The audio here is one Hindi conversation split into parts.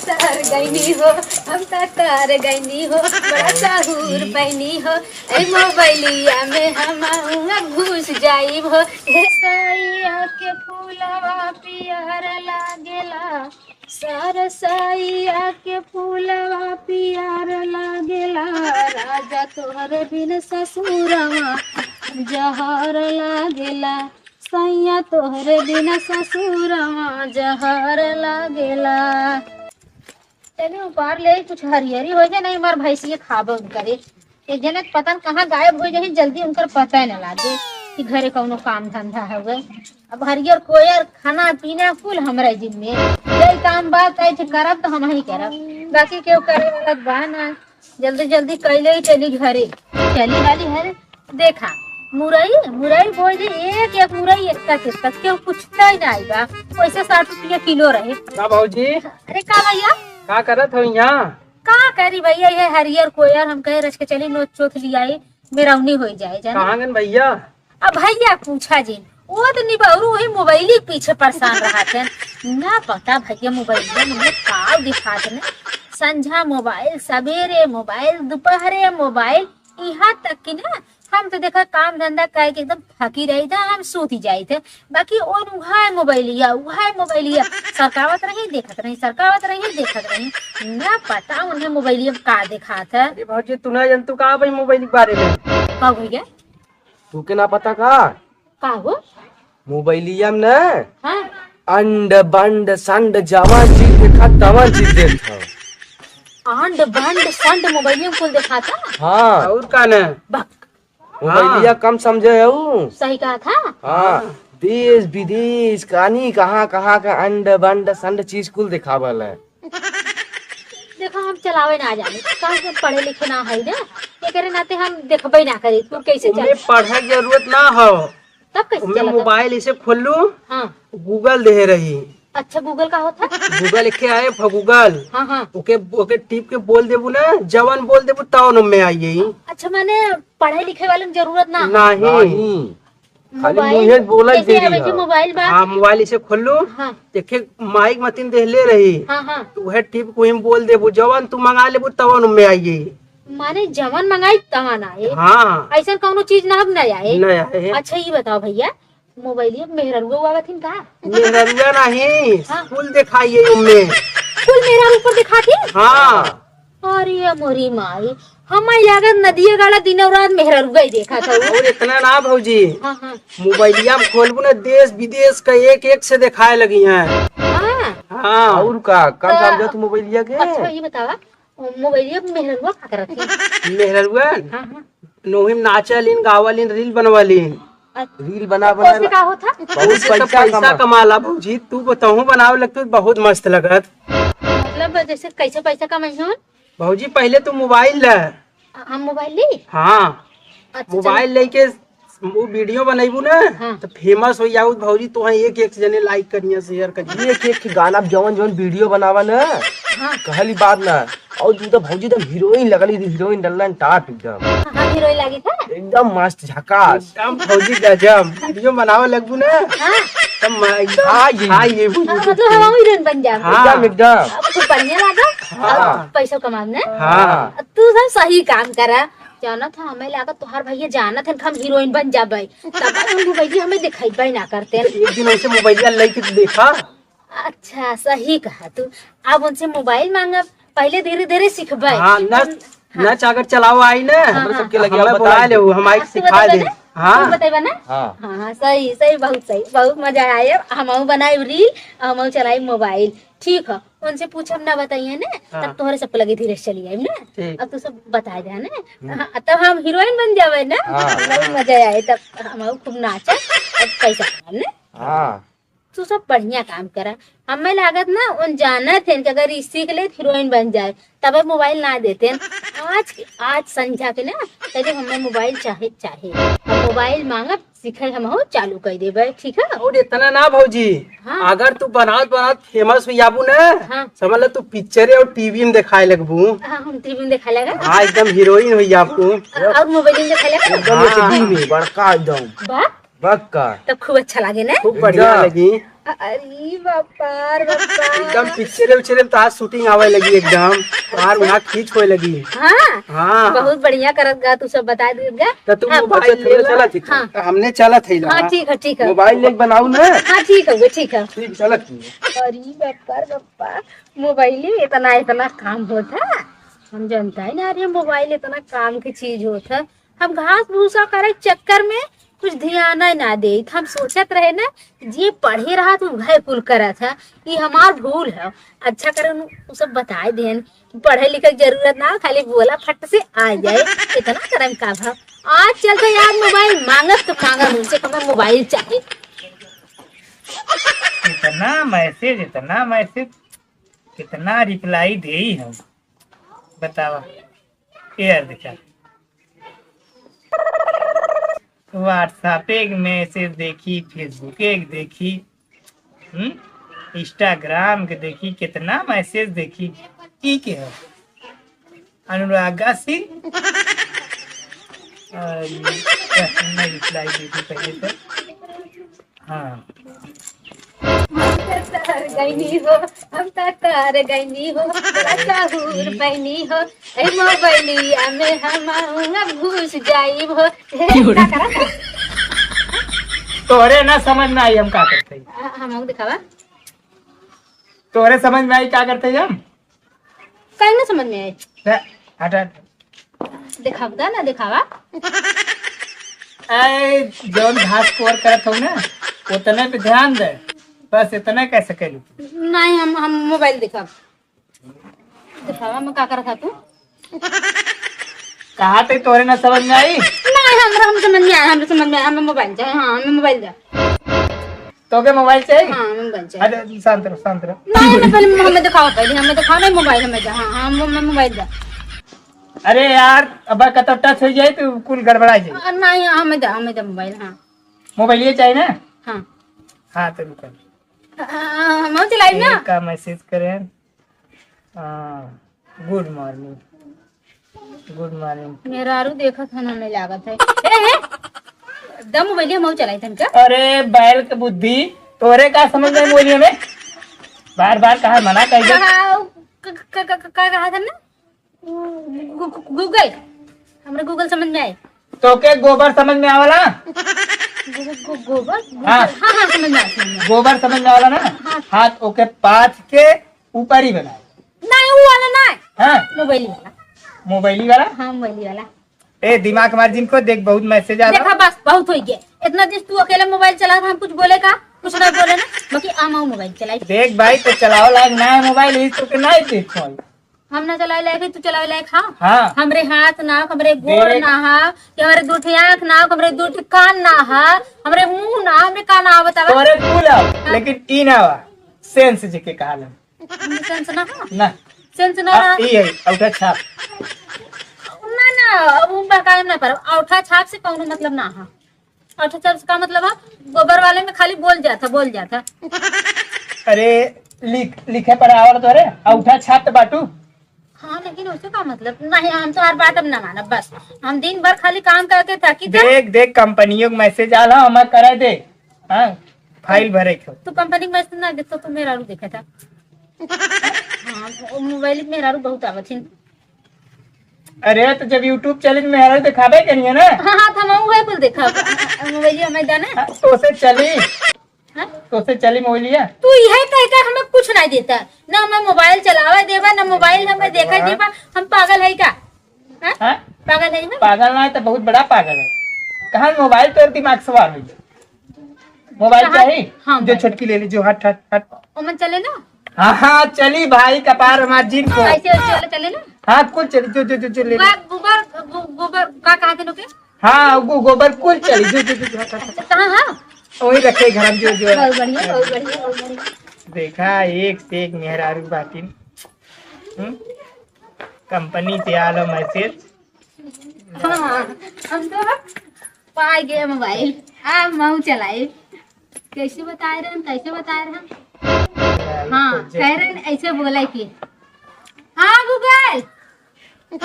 तार गईनी हो, हम तार गईनी हो, बड़ा साहूर पैनी हो, ए मोबाइलिया में हम घुस जाई हो। सैया के फूलवा पियर लागेला, सरसैया के फूलवा पियर लागेला, राजा तोहरे बिन ससुरवा जहर लागेला, सैया तोहरे बिना ससुरवा जहर लागेला। चलिए ऊपर ले कुछ हरियरी हो जाए, नहीं मार भैंसिए खाब करे। एक जने पता न कहाँ गायब हो जाए, जल्दी उनकर पता न लागे कि घरे कौनो काम धंधा है। अब हरियर कोयर खाना पीना कुल हमारे जिम्मे, यही काम बात है करब तो हम ही करब, बाकी केहू करे वाला बा ना। जल्दी जल्दी कैले ही चली घरे, चली वाली है। देखा मुरई मुरई बोल दे, एक मुरई एक क्यों पूछता ही नहीं बा, वैसे 60 रुपया किलो रहे। का भाजी? अरे का भैया का करत हो यहाँ? का करी भैया, ये हरियर कोयर हम कहे रच के चली नोच चोथ लियाई, मेरवनी हो जाए जाना। कहाँ गन भैया? अब भैया पूछा जी, वो तो निबहरू वही मोबाइल के पीछे परेशान रहा थे ना। पता भैया मोबाइल में का दिखाते न, संझा मोबाइल, सवेरे मोबाइल, दोपहरे मोबाइल, यहाँ तक कि ना हम तो देखा काम धंधा कर के एकदम थकी रही था, हम सूती जाए थे। बाकी और उहा मोबाइलिया सरकावत रही देखत रही ना। पता उन्हें मोबाइलिया का देखा था। अरे भाजी तू ना जानतू का भाई मोबाइल के बारे में? का भैया तू के ना पता का हो मोबाइलिया में ना? हाँ अंड बंड संड जवान चीज देखा तवान चीज देखा। अंड बंड संड मोबाइलिया में कुल देखा था। हाँ और का ना मोबाइलिया कम समझे हो। सही कहा था। हाँ देश विदेश कहानी कहाँ कहाँ का अंड बंड संड चीज कुल दिखावल है। देखो हम चलावे ना जाने, कहाँ से पढ़े लिखे ना है ना, ये करे नाते हम देखबे ना करे। तू कैसे चल? पढ़े की जरूरत ना हो, तब कैसे मोबाइल इसे खोल लू। हाँ गूगल दे रही। अच्छा गूगल का होता? गूगल लिखे आए गूगल। हाँ हाँ ओके टिप के बोल देबू ना, जवान बोल देबू तब में आई यही। अच्छा माने पढ़े लिखे वाले जरूरत ना नहीं, खाली मुझे बोला दे रही। मोबाइल बा। हाँ मोबाइल इसे खोल लो। हाँ देखे माइक मतीन दे ले रही। हाँ हाँ वह टिप को ही बोल देबू, जवान तू मंगा लेबू तब में आई यही। माने जवान मंगाई तवान आए। हाँ ऐसा कौनो चीज ना अब नहीं आए। नहीं आए। अच्छा ये बताओ भैया, मोबाइल मेहरुआ वाला थी का? मेहरुआ नहीं, हाँ। फूल दिखाइए उनमें। फूल मेरा ऊपर दिखाती? हाँ अरे मोरी माई, हमारी लागत नदिया गाड़ा दिन और रात मेहरुआ ही देखा था। और इतना ना भौजी, हाँ हाँ मोबाइलिया में खोलबू ना देश विदेश का एक से दिखाए लगी है। हाँ हाँ और का कम समझो तू मोबाइलिया के। अच्छा ये बतावा, मोबाइलिया मेहरुआ का करत थी? मेहरुआ हाँ हाँ नोहिम नाचलिन गावलिन रील बनवालिन। रील बना उससे का होता? बहुत पैसा कमाला भौजी। तू बताऊ बनावे लगते बहुत मस्त लगत। मतलब जैसे कैसे पैसा कमाई हो भौजी? पहले तो मोबाइल ले। हम मोबाइल ली? हाँ अच्छा मोबाइल लेके वो वीडियो बनाईबू ना। हाँ। तो फेमस हो जाऊ भौजी। तो एक जने लाइक करिए शेयर करिए। एक गाना जवन जवन वीडियो बनावा ना। हाँ कहली बात ना। और तू तो भौजी तो हीरोइन लगली, हीरोइन डलन टाप एकदम। हाँ हीरोइन लगी था एकदम मस्त झकास एकदम भौजी गजब। वीडियो बनावे लगबू ना हाँ तब ये मतलब हम हीरोइन बन जाए। एकदम एकदम खूब बढ़िया लगा। हाँ। पैसा कमाने। हाँ तू सब सही काम करा। जाना था हमें लागत तुहार भैया जाना था हम हीरोइन बन जाबे, तब हम मोबाइल हमें दिखाई ना करते। एक दिन ऐसे मोबाइल लेके तो देखा। अच्छा सही कहा तू। अब उनसे मोबाइल मांगा, पहले धीरे धीरे सीखबे। हाँ न अगर चलाओ आई ना हमरा सबके लगे बता ले हमारे सिखा दे। हाँ बताइबा ना। हाँ हाँ सही सही, बहुत मजा आया। हम बनाए रील, हम चलाई मोबाइल। ठीक है उनसे पूछब ना बताइए ना। हाँ। तब तोहरे सब लगे धीरे चली आई ना। ठीक। अब तू सब बता दे ना। हाँ, तब हम हीरोइन बन जावे ना। हाँ। बहुत मजा आए। तब हम खूब नाचा और पैसा कमाए ना। हाँ तू सब बढ़िया काम करा। हमें लागत ना उन जाना थे कि अगर सीख ले हीरोइन बन जाए तब मोबाइल ना देते। आज संझा के ना कहते हमें मोबाइल चाहे हम मोबाइल मांगब सीखे हम हो चालू कर देवे। ठीक है और इतना ना भौजी। हाँ। अगर तू बनात फेमस हो जाबू ना। हाँ। समझ ले तू पिक्चर और टीवी में दिखाए लगबू। हाँ हम टीवी में देखा लगा। हाँ एकदम हीरोइन हो जाबू। और मोबाइल में देखा लगा। एकदम बड़का एकदम वाह बक्का तब खूब अच्छा लगे ना। खूब बढ़िया लगी। अरे बापा रे बापा। एकदम पिक्चर उचरे तो आज शूटिंग आवे लगी एकदम और वहाँ खींच होए लगी। हाँ हाँ बहुत बढ़िया करत गा, तू सब बता देगा। तो तुम हाँ, मोबाइल ले चला थी। हाँ। हमने चला थी हाँ ठीक है ठीक है। मोबाइल लेके बनाऊ ना। हाँ ठीक है ठीक है। ठीक चला थी। अरे बापा रे बापा, मोबाइल में इतना इतना काम होता, हम जानता ही ना। अरे मोबाइल इतना काम की चीज होता, हम घास भूसा करे चक्कर में कुछ ध्यान ही ना दे। हम सोचत रहे ना ये पढ़े रहा तो वह कुल करा था, ये हमार भूल है। अच्छा करे उ सब बताए देन, पढ़े लिखे की जरूरत ना, खाली बोला फट से आ जाए, इतना करम का भाव। आज चलते यार मोबाइल मांगत तो मांगा मुझसे, हमें मोबाइल चाहिए। इतना मैसेज कितना रिप्लाई दे ही हम बतावा। यार देखा व्हाट्सएप एक मैसेज देखी, फेसबुक एक देखी, इंस्टाग्राम के देखी, कितना मैसेज देखी। की के है अनुरागा सिंह रिप्लाई देखी पहले तो। हाँ गईनी हो, हम तार गईनी हो, बड़ा चाहूर पैनी हो, ए मोबाइलिया में हम घुस जाइब हो। क्या करा था? तोहरे ना समझ में आई हम क्या करते हैं। हम दिखावा तोहरे समझ में आई क्या करते हैं हम। कहीं ना समझ में आए, हट हट। दिखावा ना दिखावा। जौन घास कोर करत हो ना उतने पे ध्यान दे, बस इतना कह सकेलू। नहीं हम मोबाइल दिखावा में क्या करा था तू? कहा थे तोहरे ना समझ में आई। नहीं हम समझ में आया, हम समझ में आया, हमें मोबाइल चाहिए। हाँ हमें मोबाइल दे। तो क्या मोबाइल चाहिए? हाँ हमें मोबाइल चाहिए। अरे शांत रहो शांत रहो। नहीं हमें पहले हमें दिखाओ, पहले हमें दिखाओ नहीं मोबाइल हमें दे। हाँ हमें मोबाइल दे। अरे यार अब कतो टच हो जाए तो कुल गड़बड़ा जाए। नहीं हमें दे मोबाइल। हाँ मोबाइल ये चाहिए ना। हाँ हाँ तो रुको हम चलाई ना। का मैसेज करें। Good morning good morning. मेरा आरू देखा था ना, नहीं लागत है। ए दम मोबाइल हम चलाई थन का। अरे बैल के बुद्धि तोरे का समझ में बोलिए में बार बार कहा मना कर दे। कहा था ना गूगल, हमरे गूगल समझ में आए। तो के गोबर समझ में आवला। गोबर हाँ हाँ समझ में आया। गोबर समझ में आवला ना। हाथ ओके पाथ के ऊपर ही बनाए। नहीं वो वाला नहीं, हाँ मोबाइल वाला। मोबाइल वाला। हाँ मोबाइल वाला। ए दिमाग मार जिनको देख बहुत मैसेज आ देखा बस बहुत हो गया। इतना दिन तू अकेला मोबाइल चला था, हम कुछ बोले का कुछ ना बोले ना, बाकी आमा मोबाइल चलाई। देख भाई तो चलाओ लायक ना है मोबाइल, इस तो के नहीं देख फोन। हम ना चलाए लायक तू चलाए लायक। हाँ हाँ हमरे हाथ ना, हमरे गोड़ ना हा, कि हमरे दो ठे आँख ना, हमरे दो ठे कान ना हा, हमरे मुंह ना, हमरे कान ना बतावा। तोरे फूल आओ लेकिन ई ना वा सेंस जेके कहालन सेंस ना हा, ना। सेंस ना हा। ई है औटा छाप ना वो बकायम ना पर औठा छाप से कौनो मतलब ना हा। औठा छाप से का मतलब है? गोबर वाले में खाली बोल जाता। अरे लिखे पर आवड़ तोरे औटा छाप तो बाटू। हाँ लेकिन उससे का मतलब नहीं, हम तो हर बात अब ना माना। बस हम दिन भर खाली काम करके थकी थे। देख कंपनियों का मैसेज आला हम करे दे। हाँ फाइल भरे के तो कंपनी में ना देखो तो मेरा रू देखा था। हाँ मोबाइल में मेरा रू बहुत आवत है। अरे तो जब YouTube चैनल में हर दिखाबे करिए ना। हाँ था मैं वही कुल देखा मोबाइल हमें जाना। तो से चली हाँ? तो से चली मोबाइलिया। तू यह कहकर हमें कुछ नहीं देता ना, हमें मोबाइल चलावा देवा ना मोबाइल हमें देखा देवा। हम पागल है क्या? हाँ? पागल है ना? पागल ना है तो बहुत बड़ा पागल है। कहा मोबाइल तो दिमाग सवार हुई। मोबाइल चाहिए। हाँ, जो छुटकी ले ली जो हट हट हट। ओमन चले ना। हाँ हाँ चली भाई कपार हमार जिन को। ऐसे चले ना। हाँ कुल चली जो ले ली। गोबर का कहा थे लोग? हाँ गोबर कुल चली जो कहाँ? हाँ वही रखे घर में जो बहुत बढ़िया बहुत बढ़िया बहुत बढ़िया। देखा एक से एक मेहरारू बाकी कंपनी से आलो मैसेज। हाँ हम तो पा गए मोबाइल। आप मऊ चलाए कैसे बताए रहे हम। हाँ कह रहे हैं ऐसे बोला कि हाँ गूगल।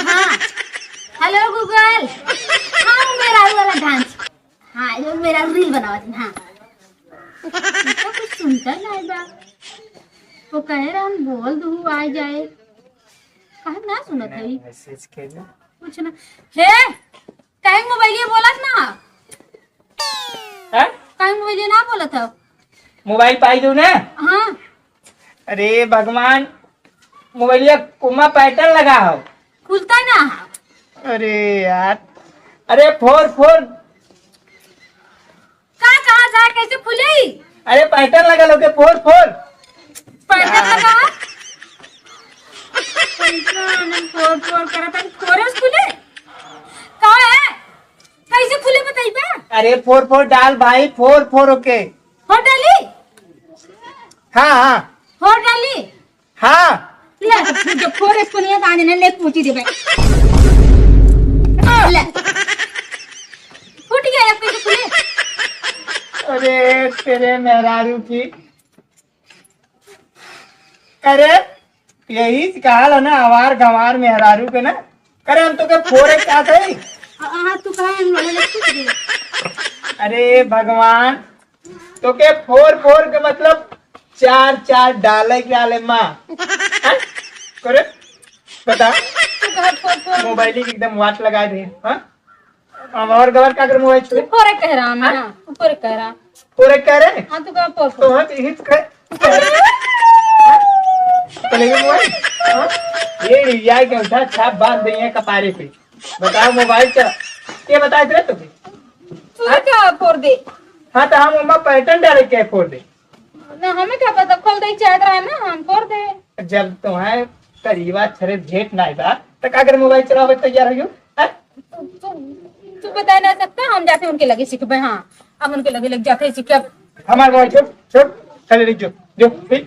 हाँ हेलो गूगल। हाँ मेरा वाला डांस। हाँ जो मेरा रील बनावा थी। हाँ तो कुछ सुनता नहीं बा। वो कह रहा हम बोल दू आ जाए, कहा ना सुनत है मैसेज के ना कुछ ना। हे कहीं मोबाइल बोलत ना, हाँ? कहीं मोबाइल ना बोलत है। मोबाइल पाई दू ना। हाँ अरे भगवान, मोबाइलिया कुमा पैटर्न लगा हो। खुलता ना। अरे यार, अरे फोर फोर, कहाँ जा कैसे खुले? अरे पैटर्न लगा लो के फोर फोर। पैसा लगा फोर फोर करता फोरस खुले कहाँ है? कैसे खुले बताई बा? अरे फोर फोर डाल भाई, फोर फोर ओके। हो डाली? हाँ हाँ हो डाली? हाँ। ले जो फोरस को नहीं आने ने ले पूछी दे भाई। ले फूट गया या कैसे खुले? अरे तेरे मेहरारू की, अरे यही कहा ना, आवार गंवार मेहरारू के ना। करे हम तो के फोर एक साथ है। हाँ तू कहा हम लोगों ने पूछ दिया। अरे भगवान, तो के फोर फोर के मतलब चार चार डाले डाले माँ। हाँ? करे बता, तू कहा फोर फोर मोबाइल ही एकदम वाट लगा दे। हाँ, और गवर का अगर मोबाइल छुए ऊपर कह रहा मैं, ऊपर कह रहा। फोर एक कह रहे। हाँ तू कहा फोर तो फोर। हाँ हिट कर चलेगा मोबाइल। हाँ? ये रिया के उठा छाप बांध दी है कपारे पे। बताओ मोबाइल चला, ये बताए थे तुम्हें। तू क्या फोड़ दे? हाँ तो हम उमा पैटर्न डाले के फोड़ दे। ना हमें क्या पता, खोल दे चाहत रहा है ना, हम फोड़ दे। जब तुम्हें करीबा छरे भेंट ना था तो का कर मोबाइल चलावे तैयार हो। तू बता ना सकता, हम जाते उनके लगे सीख भाई। हाँ अब उनके लगे लग जाते सीख। अब हमारे मोबाइल छोड़ छोड़, चले जो जो फिर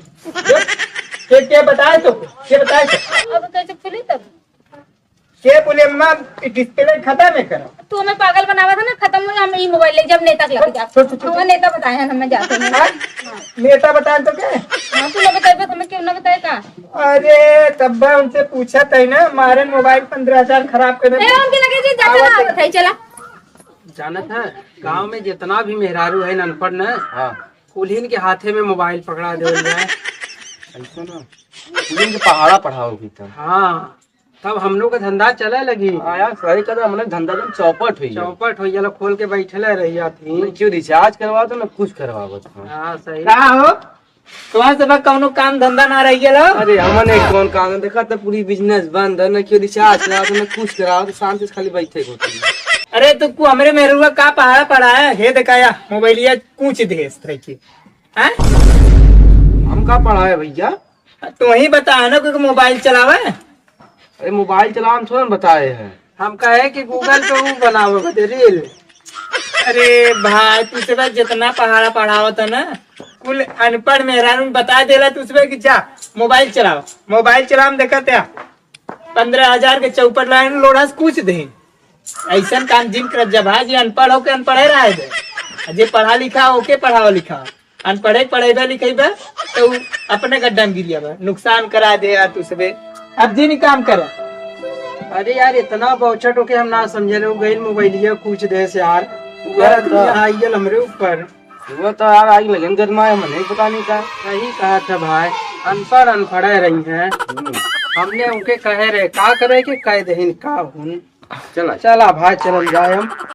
जो के बताए तो के बताए तो कैसे खुली तब? के बोले अम्मा डिस्प्ले खत्म है करो। तू हमें पागल बनावा था ना, खत्म हुआ हम ये मोबाइल ले जब नेता के लग जा। हमें नेता बताए हैं, हमें जाते हैं। हाँ? नेता बताए तो क्या। हाँ तू ना बताए, हमें क्यों ना बताए का? अरे तब मैं उनसे पूछा था ना, हमारे मोबाइल 15,000 खराब कर ए उनके लगे जी जाते ना बताई चला। जानत है गांव में जितना भी मेहरारू है अनपढ़ न, हाँ, कुलीन के हाथे में मोबाइल पकड़ा दे जाए। ऐसा ना कुलीन के पहाड़ा पढ़ाओगी तब। हाँ तब हम लोग का धंधा चले लगी। आया सही कदम, हमने धंधा एकदम चौपट हुई, चौपट हुई। चलो खोल के बैठले रही थी, क्यों रिचार्ज करवा दो ना कुछ करवा। हाँ सही कहा हो तुम्हारे सब कौनो काम धंधा ना रही गया। अरे हमने कौन काम देखा तो पूरी बिजनेस बंद है ना, क्यों रिचार्ज करा तो ना कुछ कराओ, तो शांति से खाली बैठे होती। अरे तो कु हमरे मेहरुआ का पहाड़ा पड़ा है हे दिखाया मोबाइलिया कुछ देश थे की। हैं हम का पढ़ा है भैया? तू ही बता ना कोई मोबाइल चलावे। अरे मोबाइल चला हम थोड़ा बताए हैं, हम कहे कि गूगल पे वो बनाओ रील। अरे भाई तू से जितना पहाड़ा पढ़ाओ था ना, कुल अनपढ़ मेहरान बता देला तू उसमें कि जा मोबाइल चलाओ। मोबाइल चलाओ हम देखा था 15,000 के चौपट लाइन लोड़ा कुछ दे। ऐसा काम जिन कर जब जी अनपढ़ हो के अनपढ़े रहा है, जे पढ़ा लिखा ओके पढ़ाओ लिखा, अनपढ़े पढ़ेबा लिखेबा तो अपने गड्ढा में गिरिया नुकसान करा दे यार तू सबे। अब जिन काम कर। अरे यार इतना बौचट होके हम ना समझे लोग गई मोबाइलिया कुछ दे से यार आइए हमरे ऊपर। वो तो यार आग लगन गरमाए मने पता नहीं का। सही कहा था भाई, अनपढ़ अनपढ़े रही है। हमने उनके कहे रहे का करे कि कह दे का हुन। चला चला भाई चल जाए हम।